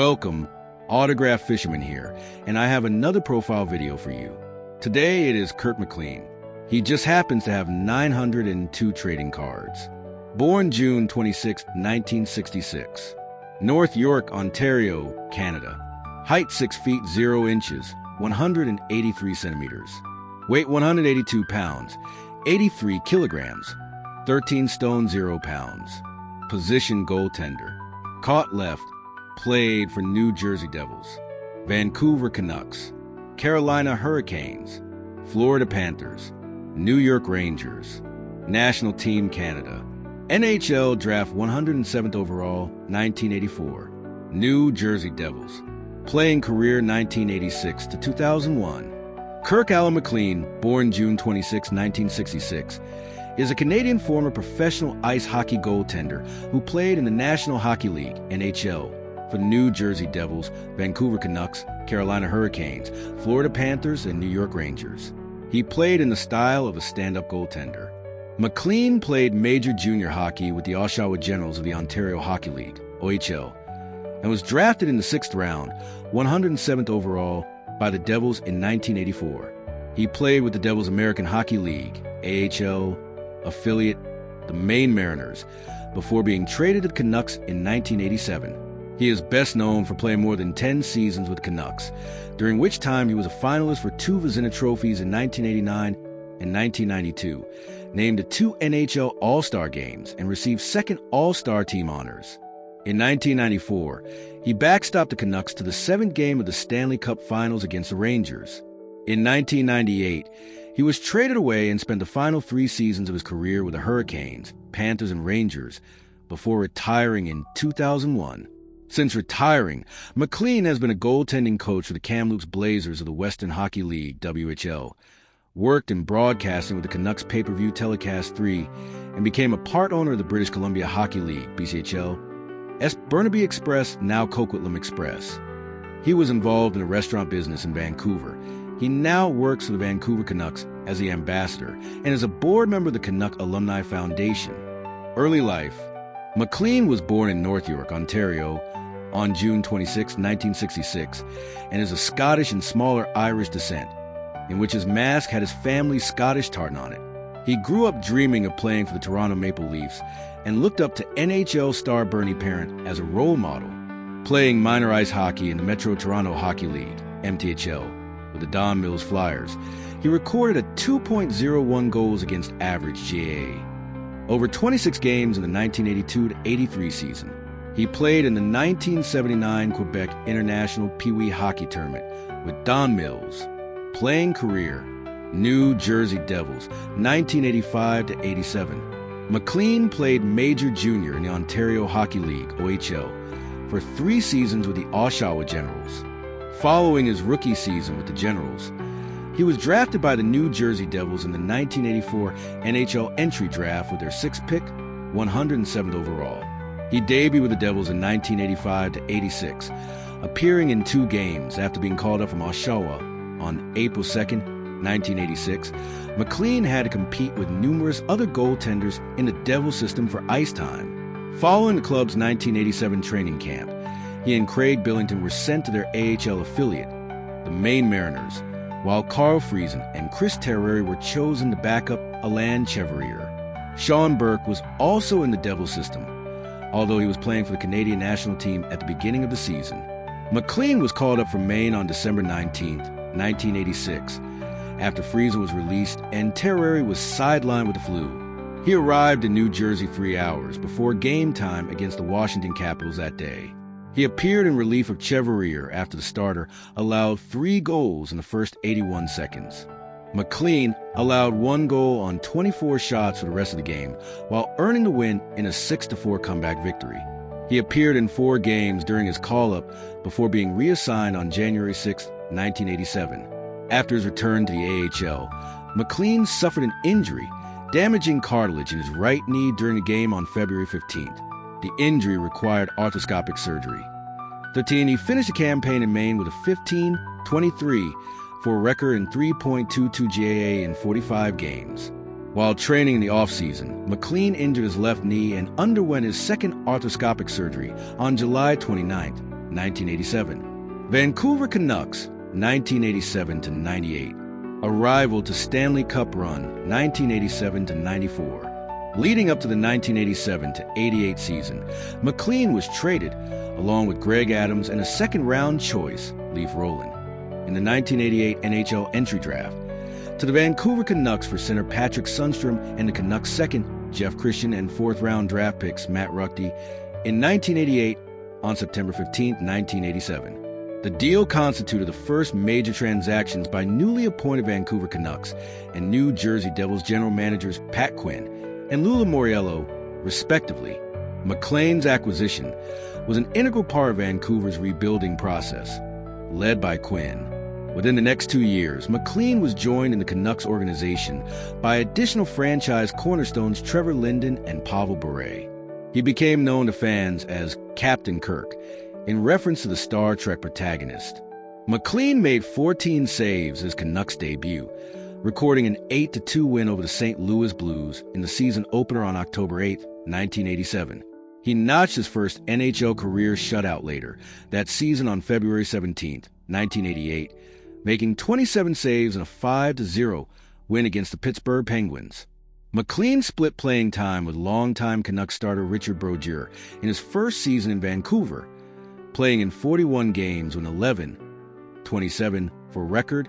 Welcome, Autograph Fisherman here, and I have another profile video for you. Today it is Kirk McLean. He just happens to have 902 trading cards. Born June 26, 1966. North York, Ontario, Canada. Height 6 feet 0 inches, 183 centimeters. Weight 182 pounds, 83 kilograms, 13 stone 0 pounds. Position goaltender. Caught left. Played for New Jersey Devils, Vancouver Canucks, Carolina Hurricanes, Florida Panthers, New York Rangers, National Team Canada, NHL Draft 107th overall, 1984, New Jersey Devils, playing career 1986 to 2001. Kirk Allen McLean, born June 26, 1966, is a Canadian former professional ice hockey goaltender who played in the National Hockey League, NHL, for the New Jersey Devils, Vancouver Canucks, Carolina Hurricanes, Florida Panthers, and New York Rangers. He played in the style of a stand-up goaltender. McLean played major junior hockey with the Oshawa Generals of the Ontario Hockey League, OHL, and was drafted in the 6th round, 107th overall, by the Devils in 1984. He played with the Devils American Hockey League, AHL, affiliate, the Maine Mariners, before being traded to the Canucks in 1987. He is best known for playing more than 10 seasons with the Canucks, during which time he was a finalist for 2 Vezina trophies in 1989 and 1992, named to 2 NHL All-Star games, and received 2nd All-Star team honors. In 1994, he backstopped the Canucks to the 7th game of the Stanley Cup Finals against the Rangers. In 1998, he was traded away and spent the final 3 seasons of his career with the Hurricanes, Panthers, and Rangers, before retiring in 2001. Since retiring, McLean has been a goaltending coach for the Kamloops Blazers of the Western Hockey League, WHL, worked in broadcasting with the Canucks pay-per-view Telecast 3, and became a part owner of the British Columbia Hockey League, BCHL, Burnaby Express, now Coquitlam Express. He was involved in the restaurant business in Vancouver. He now works for the Vancouver Canucks as the ambassador and is a board member of the Canuck Alumni Foundation. Early life. McLean was born in North York, Ontario, on June 26, 1966, and is of Scottish and smaller Irish descent, in which his mask had his family's Scottish tartan on it. He grew up dreaming of playing for the Toronto Maple Leafs and looked up to NHL star Bernie Parent as a role model, playing minor ice hockey in the Metro Toronto Hockey League, MTHL, with the Don Mills Flyers. He recorded a 2.01 goals against average GAA. Over 26 games in the 1982-83 season. He played in the 1979 Quebec International Pee Wee Hockey Tournament with Don Mills. Playing career, New Jersey Devils, 1985-87. McLean played Major Junior in the Ontario Hockey League, OHL, for 3 seasons with the Oshawa Generals. Following his rookie season with the Generals, he was drafted by the New Jersey Devils in the 1984 NHL entry draft with their 6th pick, 107th overall. He debuted with the Devils in 1985-86, appearing in 2 games after being called up from Oshawa on April 2, 1986. McLean had to compete with numerous other goaltenders in the Devil system for ice time. Following the club's 1987 training camp, he and Craig Billington were sent to their AHL affiliate, the Maine Mariners, while Carl Friesen and Chris Terreri were chosen to back up Alain Chevrier. Sean Burke was also in the Devil system, although he was playing for the Canadian national team at the beginning of the season. McLean was called up from Maine on December 19, 1986, after Friesen was released and Terreri was sidelined with the flu. He arrived in New Jersey 3 hours before game time against the Washington Capitals that day. He appeared in relief of Chevrier after the starter allowed 3 goals in the first 81 seconds. McLean allowed 1 goal on 24 shots for the rest of the game, while earning the win in a 6-4 comeback victory. He appeared in 4 games during his call-up before being reassigned on January 6, 1987. After his return to the AHL, McLean suffered an injury, damaging cartilage in his right knee during the game on February 15th. The injury required arthroscopic surgery. The TNE finished the campaign in Maine with a 15-23 for a record in 3.22 GAA in 45 games. While training in the offseason, McLean injured his left knee and underwent his 2nd arthroscopic surgery on July 29, 1987. Vancouver Canucks, 1987-98. A rival to Stanley Cup run, 1987-94. Leading up to the 1987-88 season, McLean was traded, along with Greg Adams and a second-round choice, Leaf Rowland, in the 1988 NHL entry draft, to the Vancouver Canucks for center Patrick Sundstrom and the Canucks' second, Jeff Christian, and fourth-round draft picks Matt Ruckty in 1988 on September 15, 1987. The deal constituted the first major transactions by newly appointed Vancouver Canucks and New Jersey Devils general managers Pat Quinn and Lou Lamoriello, respectively. McLean's acquisition was an integral part of Vancouver's rebuilding process, led by Quinn. Within the next 2 years, McLean was joined in the Canucks organization by additional franchise cornerstones Trevor Linden and Pavel Bure. He became known to fans as Captain Kirk, in reference to the Star Trek protagonist. McLean made 14 saves his Canucks debut, recording an 8-2 win over the St. Louis Blues in the season opener on October 8, 1987. He notched his first NHL career shutout later, that season on February 17, 1988, making 27 saves and a 5-0 win against the Pittsburgh Penguins. McLean split playing time with longtime Canucks starter Richard Brodeur in his first season in Vancouver, playing in 41 games with 11-27 for record,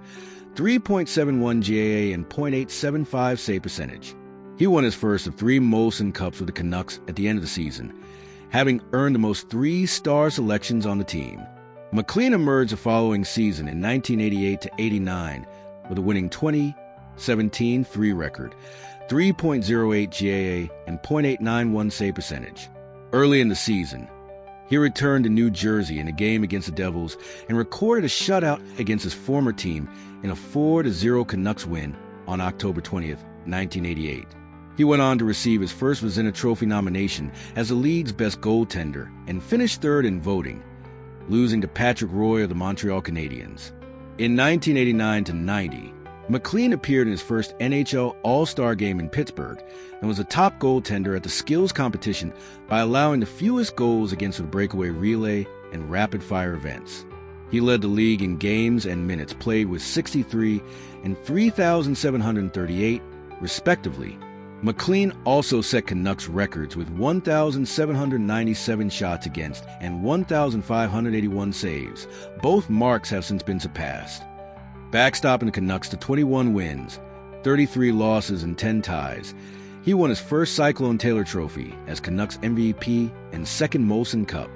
3.71 GAA and .875 save percentage. He won his first of 3 Molson Cups with the Canucks at the end of the season, having earned the most 3-star selections on the team. McLean emerged the following season in 1988-89 with a winning 20-17-3 record, 3.08 GAA and .891 save percentage. Early in the season, he returned to New Jersey in a game against the Devils and recorded a shutout against his former team in a 4-0 Canucks win on October 20th, 1988. He went on to receive his first Vezina Trophy nomination as the league's best goaltender and finished third in voting, losing to Patrick Roy of the Montreal Canadiens. In 1989-90, McLean appeared in his first NHL All-Star game in Pittsburgh and was a top goaltender at the skills competition by allowing the fewest goals against the breakaway relay and rapid-fire events. He led the league in games and minutes played with 63 and 3,738, respectively. McLean also set Canucks records with 1,797 shots against and 1,581 saves. Both marks have since been surpassed, backstopping the Canucks to 21 wins, 33 losses, and 10 ties. He won his first Cyclone Taylor Trophy as Canucks MVP and second Molson Cup.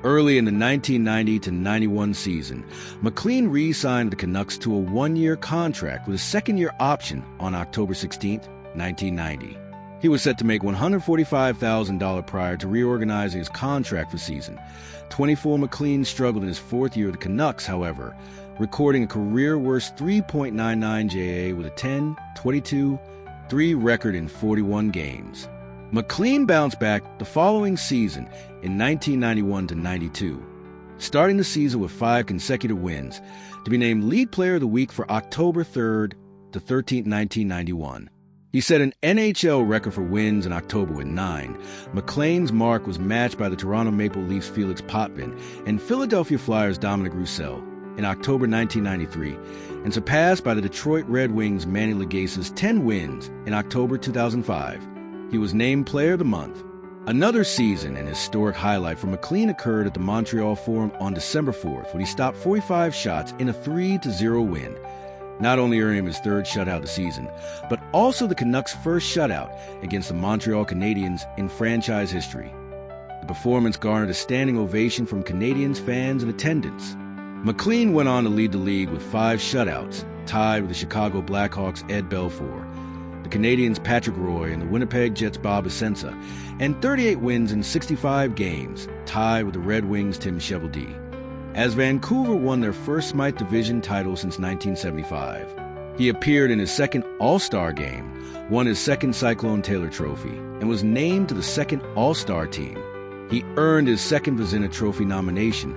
Early in the 1990-91 season, McLean re-signed the Canucks to a 1-year contract with a second-year option on October 16, 1990. He was set to make $145,000 prior to reorganizing his contract for season. 24 McLean struggled in his 4th year with the Canucks, however, recording a career-worst 3.99 GAA with a 10-22-3 record in 41 games. McLean bounced back the following season in 1991-92, starting the season with 5 consecutive wins, to be named League Player of the Week for October 3rd to 13th, 1991. He set an NHL record for wins in October with 9. McLean's mark was matched by the Toronto Maple Leafs' Felix Potvin and Philadelphia Flyers' Dominic Roussel in October 1993, and surpassed by the Detroit Red Wings' Manny Legace's 10 wins in October 2005. He was named Player of the Month. Another season and historic highlight for McLean occurred at the Montreal Forum on December 4th when he stopped 45 shots in a 3-0 win, not only earning him his 3rd shutout of the season, but also the Canucks' first shutout against the Montreal Canadiens in franchise history. The performance garnered a standing ovation from Canadiens fans and attendants. McLean went on to lead the league with 5 shutouts, tied with the Chicago Blackhawks' Ed Belfour, the Canadiens' Patrick Roy, and the Winnipeg Jets' Bob Essensa, and 38 wins in 65 games, tied with the Red Wings' Tim Cheveldae, as Vancouver won their first Smythe Division title since 1975. He appeared in his second All-Star game, won his second Cyclone Taylor Trophy, and was named to the second All-Star team. He earned his second Vezina Trophy nomination,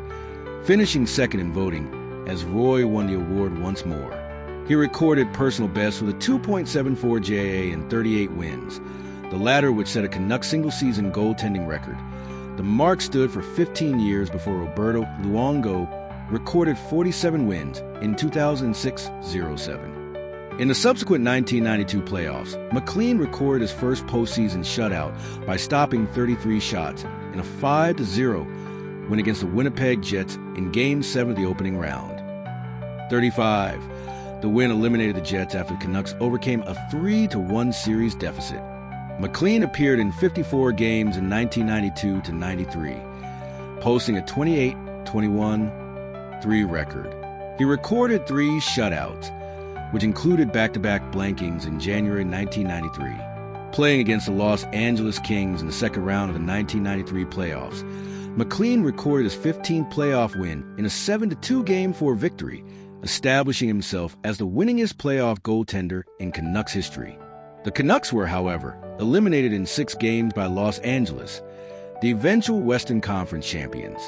finishing second in voting, as Roy won the award once more. He recorded personal best with a 2.74 GAA and 38 wins, the latter which set a Canucks single-season goaltending record, The mark stood for 15 years before Roberto Luongo recorded 47 wins in 2006-07. In the subsequent 1992 playoffs, McLean recorded his first postseason shutout by stopping 33 shots in a 5-0 win against the Winnipeg Jets in Game 7 of the opening round. 35. The win eliminated the Jets after the Canucks overcame a 3-1 series deficit. McLean appeared in 54 games in 1992-93, posting a 28-21-3 record. He recorded 3 shutouts, which included back-to-back blankings in January 1993. Playing against the Los Angeles Kings in the second round of the 1993 playoffs, McLean recorded his 15th playoff win in a 7-2 Game 4 victory, establishing himself as the winningest playoff goaltender in Canucks history. The Canucks were, however, eliminated in 6 games by Los Angeles, the eventual Western Conference champions.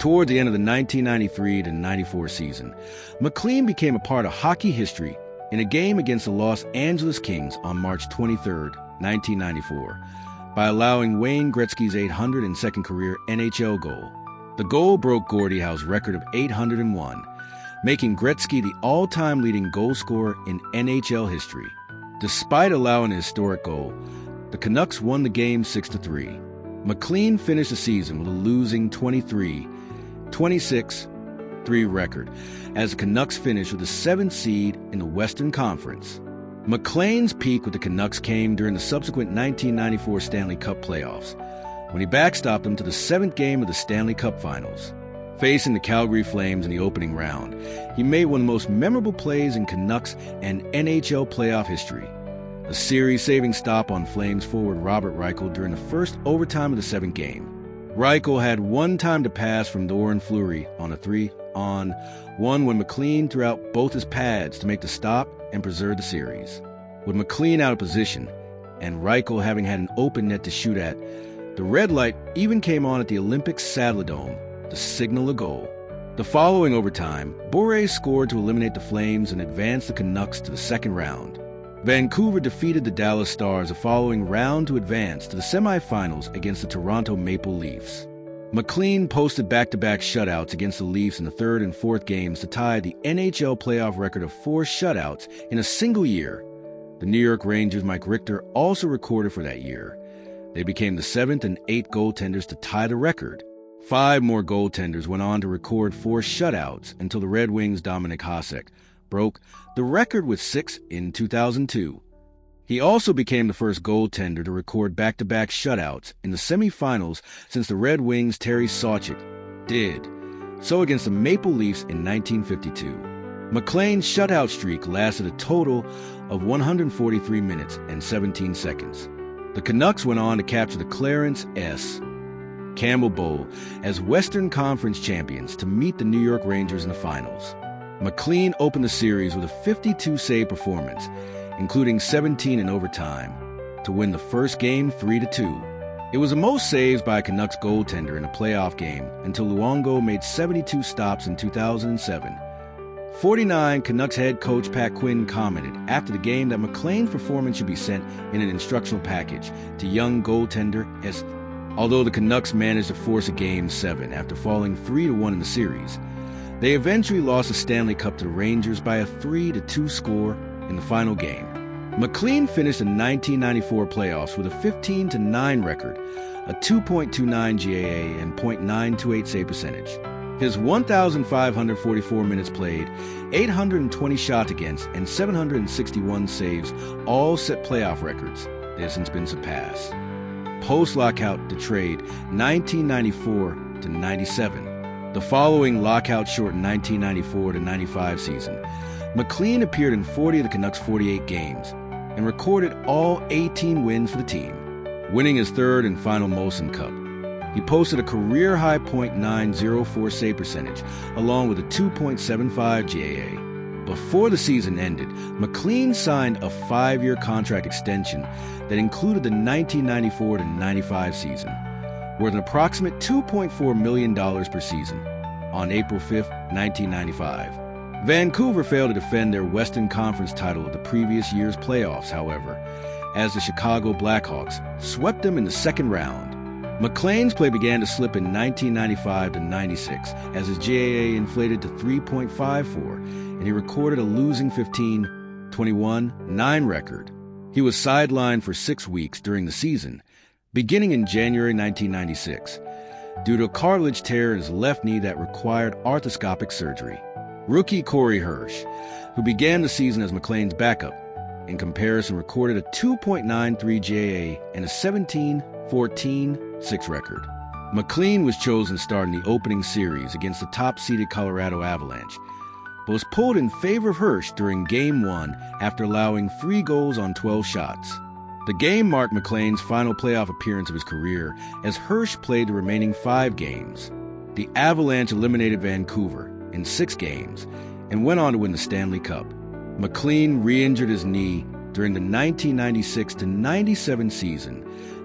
Toward the end of the 1993-94 season, McLean became a part of hockey history in a game against the Los Angeles Kings on March 23, 1994, by allowing Wayne Gretzky's 802nd career NHL goal. The goal broke Gordie Howe's record of 801, making Gretzky the all-time leading goal scorer in NHL history. Despite allowing a historic goal, the Canucks won the game 6-3. McLean finished the season with a losing 23-26-3 record, as the Canucks finished with the 7th seed in the Western Conference. McLean's peak with the Canucks came during the subsequent 1994 Stanley Cup playoffs, when he backstopped them to the 7th game of the Stanley Cup Finals. Facing the Calgary Flames in the opening round, he made one of the most memorable plays in Canucks and NHL playoff history, a series-saving stop on Flames forward Robert Reichel during the first overtime of the 7th game. Reichel had one time to pass from Doran Fleury on a 3-on-1 when McLean threw out both his pads to make the stop and preserve the series. With McLean out of position and Reichel having had an open net to shoot at, the red light even came on at the Olympic Saddledome to signal a goal. The following overtime, Boré scored to eliminate the Flames and advance the Canucks to the second round. Vancouver defeated the Dallas Stars the following round to advance to the semifinals against the Toronto Maple Leafs. McLean posted back-to-back shutouts against the Leafs in the 3rd and 4th games to tie the NHL playoff record of 4 shutouts in a single year. The New York Rangers' Mike Richter also recorded for that year. They became the 7th and 8th goaltenders to tie the record. 5 more goaltenders went on to record 4 shutouts until the Red Wings' Dominik Hasek broke the record with 6 in 2002. He also became the first goaltender to record back-to-back shutouts in the semifinals since the Red Wings' Terry Sawchuk did so against the Maple Leafs in 1952. McLean's shutout streak lasted a total of 143 minutes and 17 seconds. The Canucks went on to capture the Clarence S. Campbell Bowl as Western Conference champions to meet the New York Rangers in the finals. McLean opened the series with a 52-save performance, including 17 in overtime, to win the first game 3-2. It was the most saves by a Canucks goaltender in a playoff game until Luongo made 72 stops in 2007. 49 Canucks head coach Pat Quinn commented after the game that McLean's performance should be sent in an instructional package to young goaltender S. Although the Canucks managed to force a Game 7 after falling 3-1 in the series, they eventually lost the Stanley Cup to the Rangers by a 3-2 score in the final game. McLean finished the 1994 playoffs with a 15-9 record, a 2.29 GAA and .928 save percentage. His 1,544 minutes played, 820 shots against, and 761 saves all set playoff records that have since been surpassed. Post-lockout to trade 1994-97. The following lockout-shortened 1994-95 season, McLean appeared in 40 of the Canucks' 48 games and recorded all 18 wins for the team, winning his 3rd and final Molson Cup. He posted a career-high .904 save percentage, along with a 2.75 GAA. Before the season ended, McLean signed a 5-year contract extension that included the 1994-95 season, worth an approximate $2.4 million per season, on April 5, 1995. Vancouver failed to defend their Western Conference title of the previous year's playoffs, however, as the Chicago Blackhawks swept them in the second round. McLean's play began to slip in 1995 to 96 as his GAA inflated to 3.54, and he recorded a losing 15-21-9 record. He was sidelined for 6 weeks during the season, beginning in January 1996, due to a cartilage tear in his left knee that required arthroscopic surgery. Rookie Corey Hirsch, who began the season as McLean's backup, in comparison recorded a 2.93 GAA and a 17-14-6 record. McLean was chosen to start in the opening series against the top-seeded Colorado Avalanche, but was pulled in favor of Hirsch during Game 1 after allowing 3 goals on 12 shots. The game marked McLean's final playoff appearance of his career as Hirsch played the remaining 5 games. The Avalanche eliminated Vancouver in 6 games and went on to win the Stanley Cup. McLean re-injured his knee during the 1996-97 season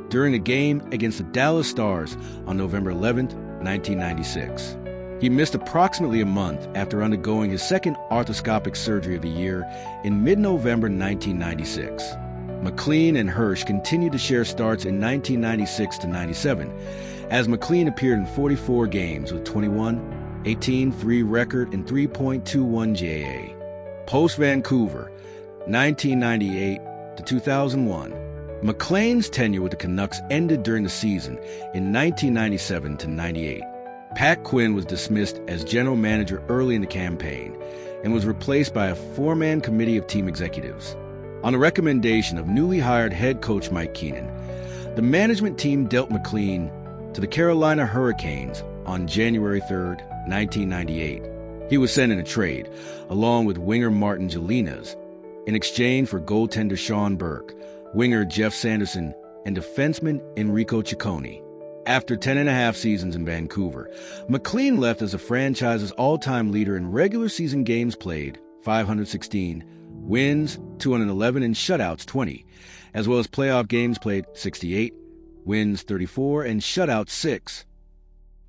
during a game against the Dallas Stars on November 11, 1996. He missed approximately a month after undergoing his second arthroscopic surgery of the year in mid-November 1996. McLean and Hirsch continued to share starts in 1996-97, as McLean appeared in 44 games with 21-18-3 record and 3.21 GAA. Post-Vancouver, 1998 to 2001, McLean's tenure with the Canucks ended during the season in 1997 to 98. Pat Quinn was dismissed as general manager early in the campaign and was replaced by a 4-man committee of team executives. On the recommendation of newly hired head coach Mike Keenan, the management team dealt McLean to the Carolina Hurricanes on January 3, 1998. He was sent in a trade, along with winger Martin Gelinas, in exchange for goaltender Sean Burke, winger Jeff Sanderson, and defenseman Enrico Ciccone. After 10.5 seasons in Vancouver, McLean left as the franchise's all-time leader in regular season games played, 516, wins, 211, and shutouts, 20, as well as playoff games played, 68, wins, 34, and shutouts, 6.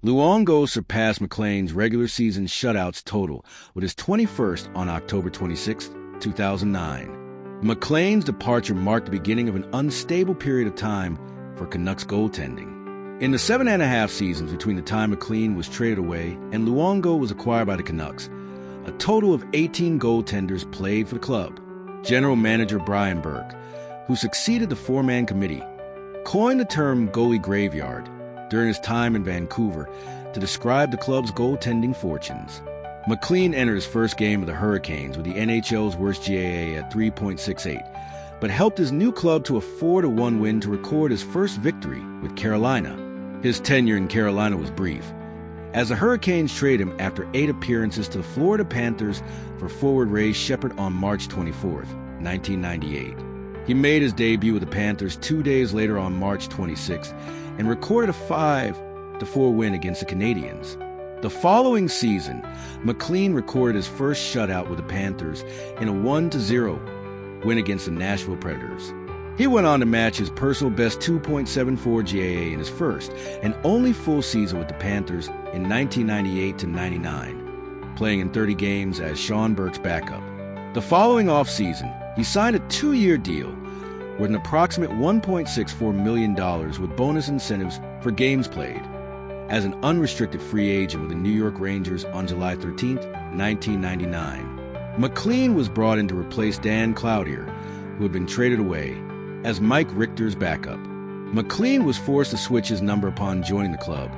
Luongo surpassed McLean's regular season shutouts total with his 21st on October 26, 2009. McLean's departure marked the beginning of an unstable period of time for Canucks goaltending. In the 7.5 seasons between the time McLean was traded away and Luongo was acquired by the Canucks, a total of 18 goaltenders played for the club. General manager Brian Burke, who succeeded the 4-man committee, coined the term goalie graveyard during his time in Vancouver to describe the club's goaltending fortunes. McLean entered his first game of the Hurricanes with the NHL's worst GAA at 3.68, but helped his new club to a 4-1 win to record his first victory with Carolina. His tenure in Carolina was brief, as the Hurricanes traded him after 8 appearances to the Florida Panthers for forward Ray Sheppard on March 24, 1998. He made his debut with the Panthers 2 days later on March 26 and recorded a 5-4 win against the Canadiens. The following season, McLean recorded his first shutout with the Panthers in a 1-0 win against the Nashville Predators. He went on to match his personal best 2.74 GAA in his first and only full season with the Panthers in 1998-99, playing in 30 games as Sean Burke's backup. The following offseason, he signed a 2-year deal with an approximate $1.64 million with bonus incentives for games played, as an unrestricted free agent with the New York Rangers on July 13, 1999. McLean was brought in to replace Dan Cloutier, who had been traded away, as Mike Richter's backup. McLean was forced to switch his number upon joining the club,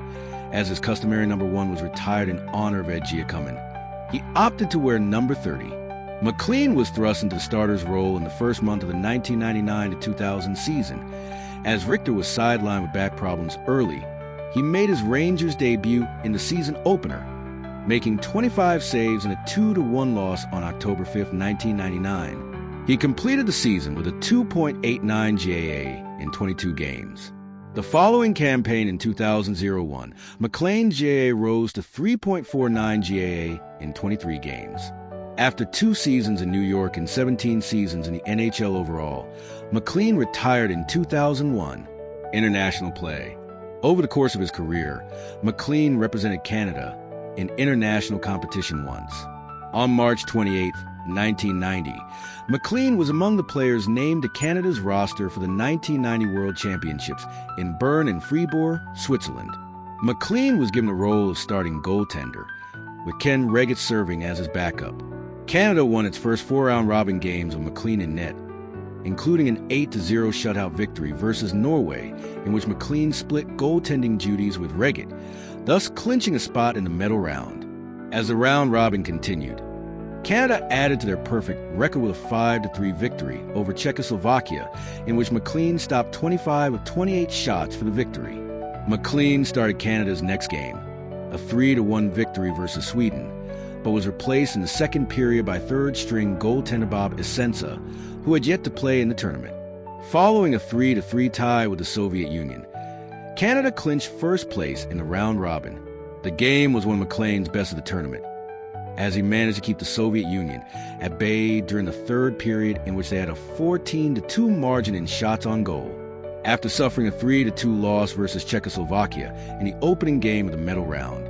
as his customary number 1 was retired in honor of Ed Giacomin. He opted to wear number 30. McLean was thrust into the starter's role in the first month of the 1999-2000 season. As Richter was sidelined with back problems early, he made his Rangers debut in the season opener, making 25 saves and a 2-1 loss on October 5, 1999. He completed the season with a 2.89 GAA in 22 games. The following campaign in 2001, McLean's GAA rose to 3.49 GAA in 23 games. After 2 seasons in New York and 17 seasons in the NHL overall, McLean retired in 2001. International play. Over the course of his career, McLean represented Canada in international competition once. On March 28, 1990. McLean was among the players named to Canada's roster for the 1990 World Championships in Bern and Fribourg, Switzerland. McLean was given the role of starting goaltender, with Ken Reggett serving as his backup. Canada won its first 4-round robin games with McLean in net, including an 8-0 shutout victory versus Norway, in which McLean split goaltending duties with Reggett, thus clinching a spot in the medal round. As the round robin continued, Canada added to their perfect record with a 5-3 victory over Czechoslovakia, in which McLean stopped 25 of 28 shots for the victory. McLean started Canada's next game, a 3-1 victory versus Sweden, but was replaced in the second period by third-string goaltender Bob Essensa, who had yet to play in the tournament. Following a 3-3 tie with the Soviet Union, Canada clinched first place in the round robin. The game was one of McLean's best of the tournament, as he managed to keep the Soviet Union at bay during the third period, in which they had a 14-2 margin in shots on goal. After suffering a 3-2 loss versus Czechoslovakia in the opening game of the medal round,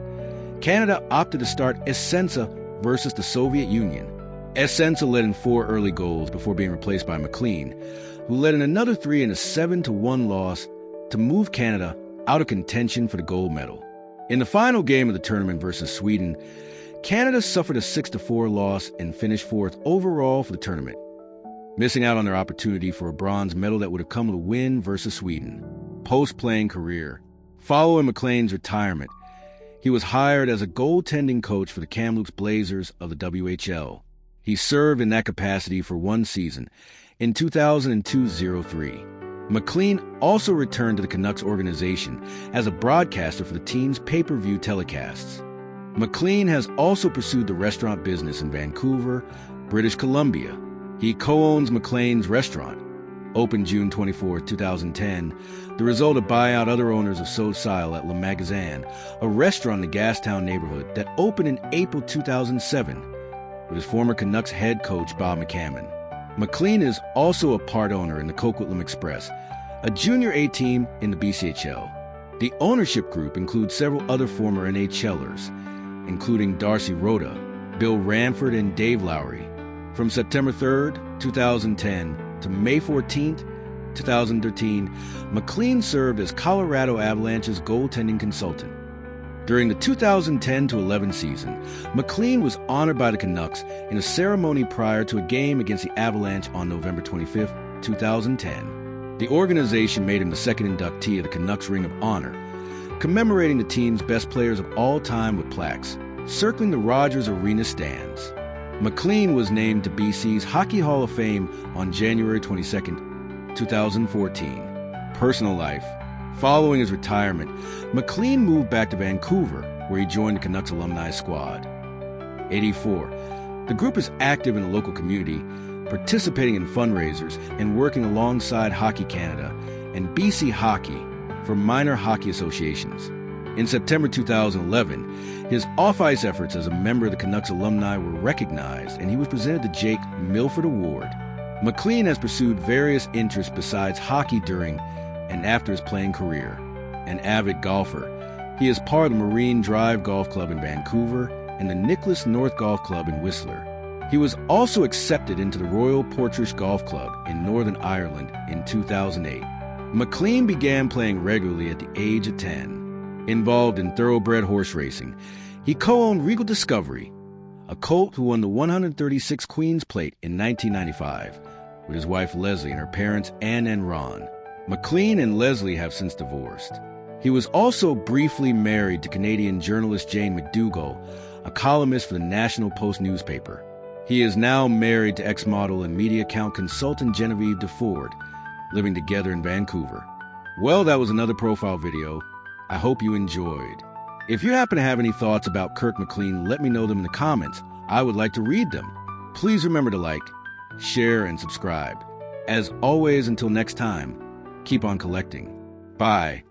Canada opted to start Essensa versus the Soviet Union. Essensa led in 4 early goals before being replaced by McLean, who led in another 3 in a 7-1 loss to move Canada out of contention for the gold medal. In the final game of the tournament versus Sweden, Canada suffered a 6-4 loss and finished 4th overall for the tournament, missing out on their opportunity for a bronze medal that would have come with a win versus Sweden. Post-playing career. Following McLean's retirement, he was hired as a goaltending coach for the Kamloops Blazers of the WHL. He served in that capacity for 1 season, in 2002-03. McLean also returned to the Canucks organization as a broadcaster for the team's pay-per-view telecasts. McLean has also pursued the restaurant business in Vancouver, British Columbia. He co-owns McLean's Restaurant, opened June 24, 2010, the result of buying out other owners of Sodstyle at Le Magasin, a restaurant in the Gastown neighborhood that opened in April 2007 with his former Canucks head coach Bob McCammon. McLean is also a part owner in the Coquitlam Express, a junior A team in the BCHL. The ownership group includes several other former NHLers, including Darcy Rhoda, Bill Ranford, and Dave Lowry. From September 3rd, 2010 to May 14th, 2013, McLean served as Colorado Avalanche's goaltending consultant. During the 2010-11 season, McLean was honored by the Canucks in a ceremony prior to a game against the Avalanche on November 25, 2010. The organization made him the second inductee of the Canucks Ring of Honor, commemorating the team's best players of all time with plaques circling the Rogers Arena stands. McLean was named to BC's Hockey Hall of Fame on January 22, 2014. Personal life. Following his retirement, McLean moved back to Vancouver, where he joined the Canucks alumni squad. 84. The group is active in the local community, participating in fundraisers and working alongside Hockey Canada and BC Hockey for minor hockey associations. In September 2011, his off-ice efforts as a member of the Canucks alumni were recognized, and he was presented the Jake Milford Award. McLean has pursued various interests besides hockey during and after his playing career. An avid golfer, he is part of the Marine Drive Golf Club in Vancouver and the Nicholas North Golf Club in Whistler. He was also accepted into the Royal Portrush Golf Club in Northern Ireland in 2008. McLean began playing regularly at the age of 10. Involved in thoroughbred horse racing, he co-owned Regal Discovery, a colt who won the 136 Queen's Plate in 1995, with his wife Leslie and her parents Anne and Ron. McLean and Leslie have since divorced. He was also briefly married to Canadian journalist Jane McDougall, a columnist for the National Post newspaper. He is now married to ex-model and media account consultant Genevieve DeFord, living together in Vancouver. Well, that was another profile video. I hope you enjoyed. If you happen to have any thoughts about Kirk McLean, let me know them in the comments. I would like to read them. Please remember to like, share, and subscribe. As always, until next time, keep on collecting. Bye.